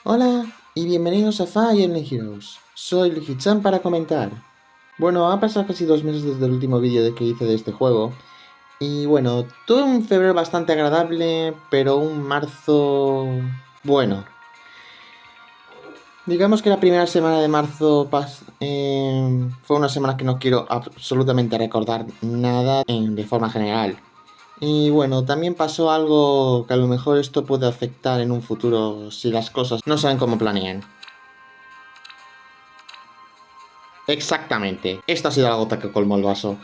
Hola y bienvenidos a Fire Emblem Heroes. Soy Luigi-chan para comentar. Bueno, han pasado casi 2 meses desde el último vídeo que hice de este juego. Y bueno, tuve un febrero bastante agradable, pero un marzo... Bueno, digamos que la primera semana de marzo fue una semana que no quiero absolutamente recordar nada de forma general. Y bueno, también pasó algo que a lo mejor esto puede afectar en un futuro si las cosas no salen como planean. Exactamente. Esta ha sido la gota que colmó el vaso.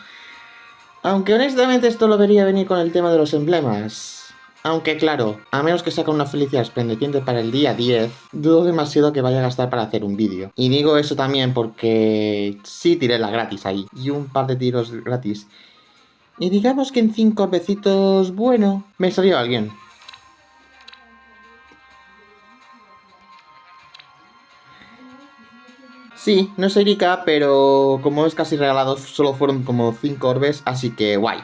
Aunque honestamente esto lo vería venir con el tema de los emblemas. Aunque claro, a menos que saque una felicidad esplendeciente para el día 10, dudo demasiado que vaya a gastar para hacer un vídeo. Y digo eso también porque sí tiré la gratis ahí. Y un par de tiros gratis. Y digamos que en 5 besitos, bueno, me salió alguien. Sí, no es Erika, pero como es casi regalado, solo fueron como 5 orbes, así que guay.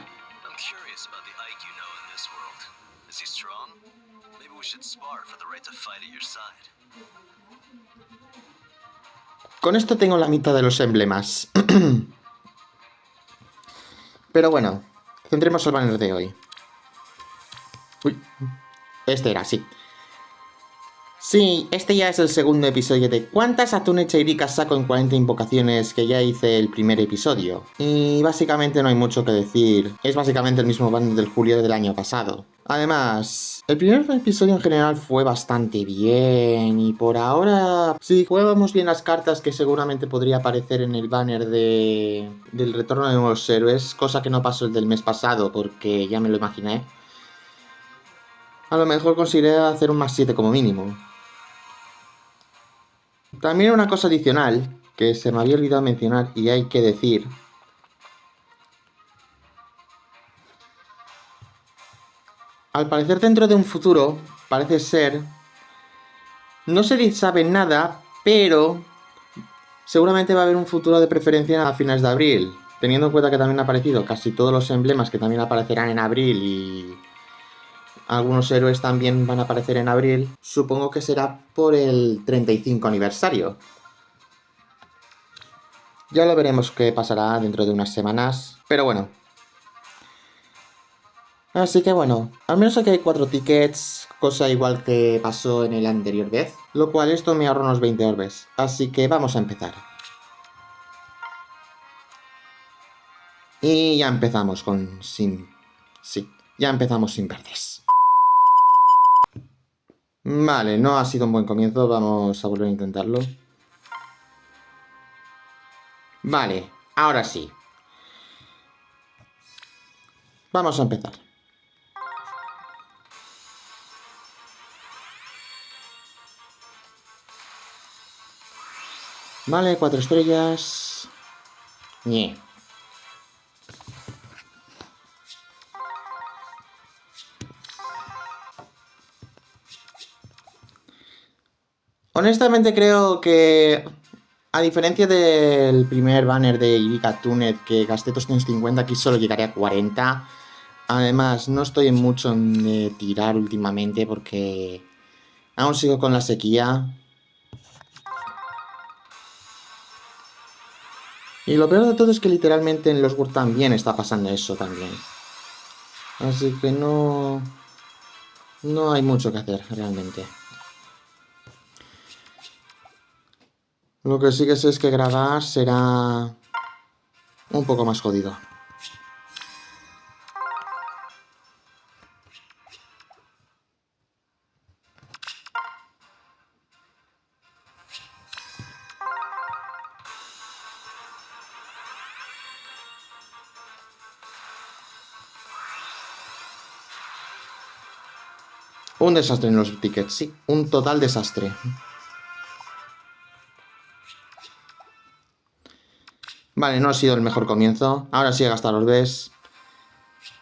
Con esto tengo la mitad de los emblemas. Pero bueno, centremos el banner de hoy. Uy, este era, sí. Sí, este ya es el segundo episodio de ¿cuántas Atunecha y Rika saco en 40 invocaciones que ya hice el primer episodio? Y básicamente no hay mucho que decir, es básicamente el mismo banner del julio del año pasado. Además, el primer episodio en general fue bastante bien y por ahora, si jugábamos bien las cartas que seguramente podría aparecer en el banner del retorno de nuevos héroes, cosa que no pasó el del mes pasado porque ya me lo imaginé, a lo mejor conseguiré hacer un +7 como mínimo. También una cosa adicional que se me había olvidado mencionar y hay que decir. Al parecer dentro de un futuro, parece ser, no se sabe nada, pero seguramente va a haber un futuro de preferencia a finales de abril. Teniendo en cuenta que también han aparecido casi todos los emblemas que también aparecerán en abril y algunos héroes también van a aparecer en abril, supongo que será por el 35 aniversario. Ya lo veremos qué pasará dentro de unas semanas, pero bueno. Así que bueno, al menos aquí hay 4 tickets, cosa igual que pasó en el anterior vez, lo cual esto me ahorra unos 20 orbes. Así que vamos a empezar. Y ya empezamos Sí, ya empezamos sin verdes. Vale, no ha sido un buen comienzo, vamos a volver a intentarlo. Vale, ahora sí. Vamos a empezar. Vale, 4 estrellas. Ñe. Honestamente creo que, a diferencia del primer banner de Ibika Tunet, que gasté 250, aquí solo llegaré a 40. Además, no estoy en mucho en tirar últimamente porque aún sigo con la sequía. Y lo peor de todo es que literalmente en los Word también está pasando eso también. Así que no hay mucho que hacer realmente. Lo que sí que sé es que grabar será un poco más jodido. Un desastre en los tickets, sí. Un total desastre. Vale, no ha sido el mejor comienzo. Ahora sí he gastado los Bs.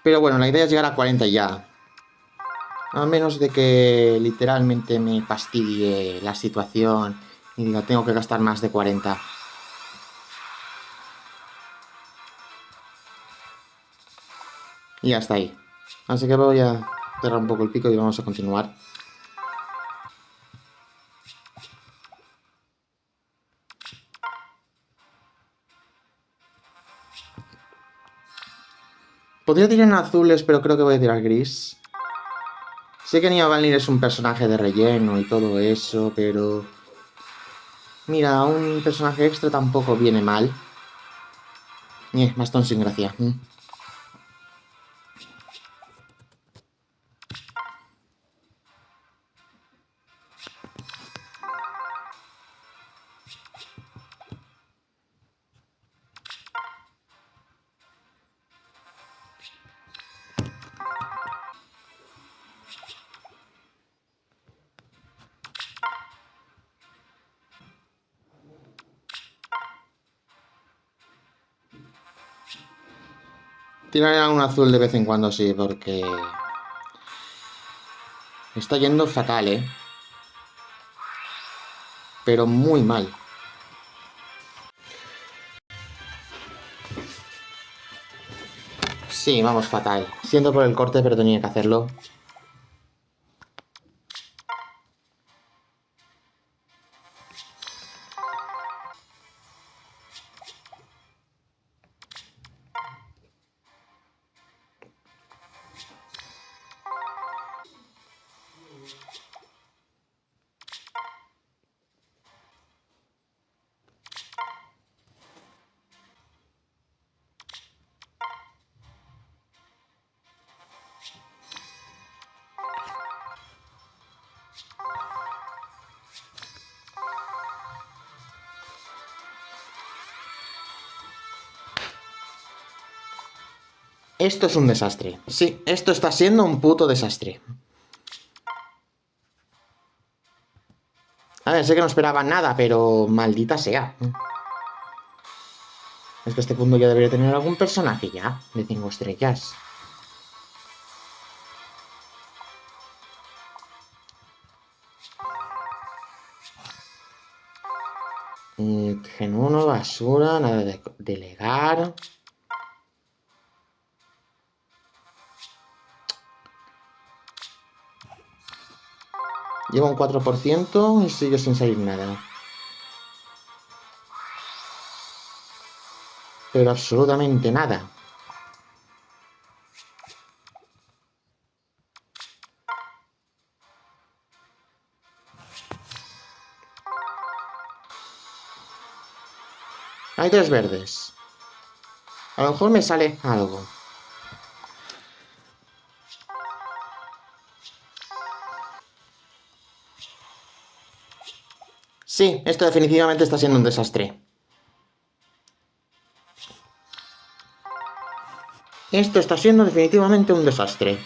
Pero bueno, la idea es llegar a 40 ya. A menos de que literalmente me fastidie la situación y diga, tengo que gastar más de 40. Y hasta ahí. Así que voy a cerrar un poco el pico y vamos a continuar. Podría tirar en azules, pero creo que voy a tirar gris. Sé que Nia Valnir es un personaje de relleno y todo eso, pero... Mira, un personaje extra tampoco viene mal. Bastón sin gracia. Tiraré un azul de vez en cuando, sí, porque... Está yendo fatal, ¿eh? Pero muy mal. Sí, vamos, fatal. Siento por el corte, pero tenía que hacerlo. Esto es un desastre. Sí, esto está siendo un puto desastre. A ver, sé que no esperaba nada, pero maldita sea. Es que este punto ya debería tener algún personaje ya, de 5 estrellas. Gen 1, basura, nada de delegar. Lleva un 4% y sigue sin salir nada. Pero absolutamente nada. Hay 3 verdes. A lo mejor me sale algo. Sí, esto definitivamente está siendo un desastre. Esto está siendo definitivamente un desastre.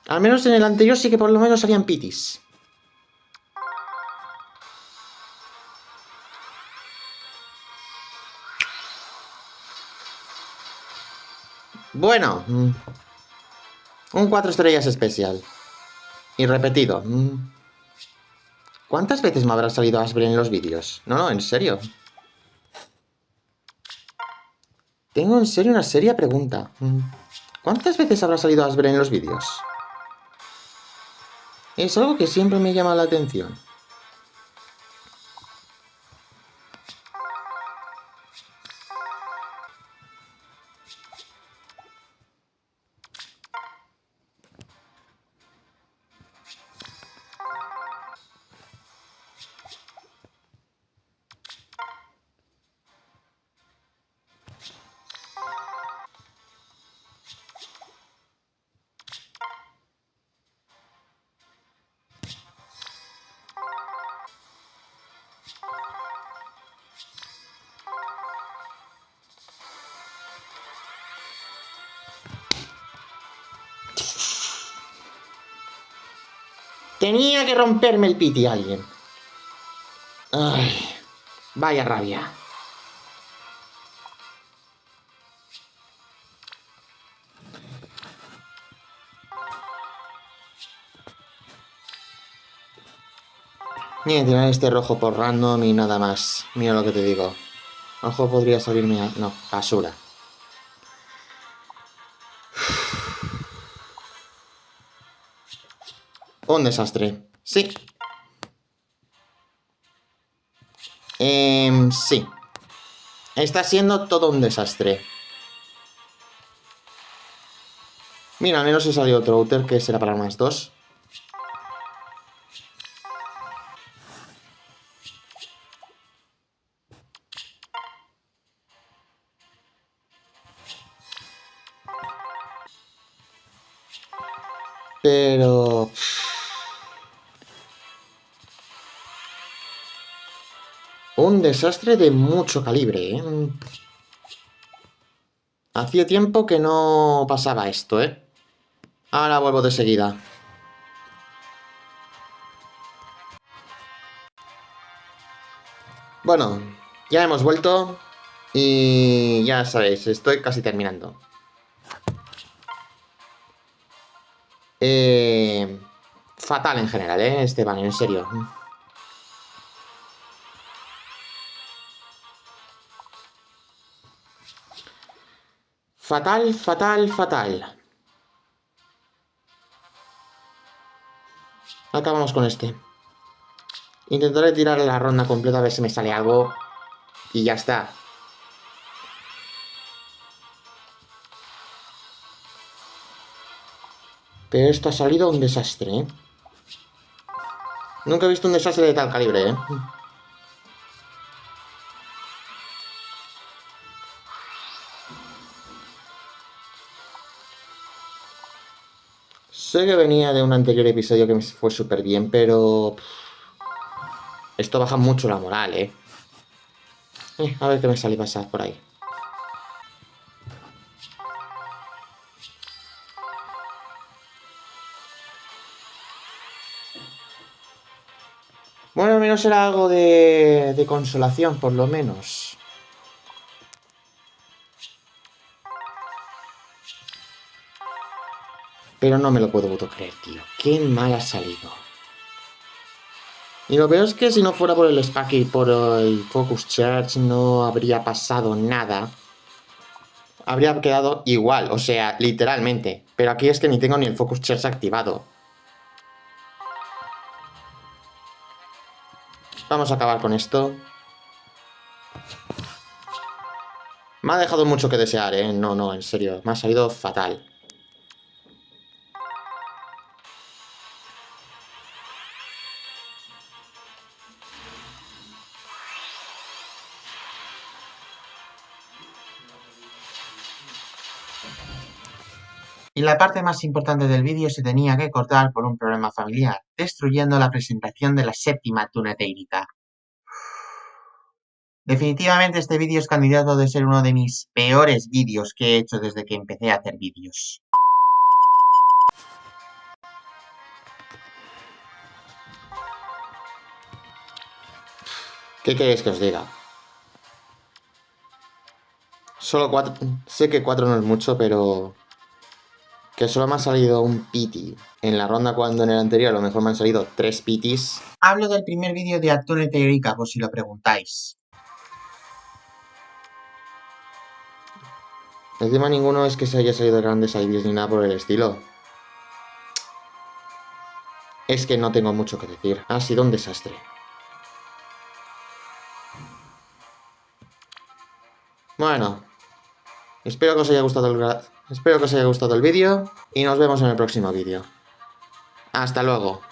Al menos en el anterior sí que por lo menos salían pitis. Bueno, un 4 estrellas especial. Y repetido. ¿Cuántas veces me habrá salido Asbel en los vídeos? No, en serio. Tengo en serio una seria pregunta. ¿Cuántas veces habrá salido Asbel en los vídeos? Es algo que siempre me llama la atención. Tenía que romperme el piti alguien. Ay, vaya rabia. Ni tirar este rojo por random y nada más. Mira lo que te digo. Ojo, podría salirme a... No, basura. Un desastre. Sí. Sí. Está siendo todo un desastre. Mira, al menos he salido otro outer que será para más 2. Pero... un desastre de mucho calibre, ¿eh? Hacía tiempo que no pasaba esto, ¿eh? Ahora vuelvo de seguida. Bueno, ya hemos vuelto. Y ya sabéis, estoy casi terminando. Fatal en general, ¿eh? Esteban, en serio. Fatal, fatal, fatal. Acabamos con este. Intentaré tirar la ronda completa a ver si me sale algo. Y ya está. Pero esto ha salido un desastre, ¿eh? Nunca he visto un desastre de tal calibre, ¿eh? Sé que venía de un anterior episodio que me fue súper bien, pero... esto baja mucho la moral, ¿eh? A ver qué me sale pasar por ahí. Bueno, al menos era algo de consolación, por lo menos. Pero no me lo puedo creer, tío. Qué mal ha salido. Y lo peor es que si no fuera por el Spack y por el Focus Church no habría pasado nada. Habría quedado igual, o sea, literalmente. Pero aquí es que ni tengo ni el Focus Church activado. Vamos a acabar con esto. Me ha dejado mucho que desear, ¿eh? No, en serio. Me ha salido fatal. Y la parte más importante del vídeo se tenía que cortar por un problema familiar, destruyendo la presentación de la séptima tuneteírica. Definitivamente este vídeo es candidato de ser uno de mis peores vídeos que he hecho desde que empecé a hacer vídeos. ¿Qué queréis que os diga? Solo 4... sé que 4 no es mucho, pero... que solo me ha salido un pity en la ronda cuando en el anterior a lo mejor me han salido 3 pitis. Hablo del primer vídeo de Tuneteírica, por si lo preguntáis. Encima ninguno es que se haya salido de grandes IDs ni nada por el estilo. Es que no tengo mucho que decir. Ha sido un desastre. Bueno, espero que os haya gustado el vídeo y nos vemos en el próximo vídeo. Hasta luego.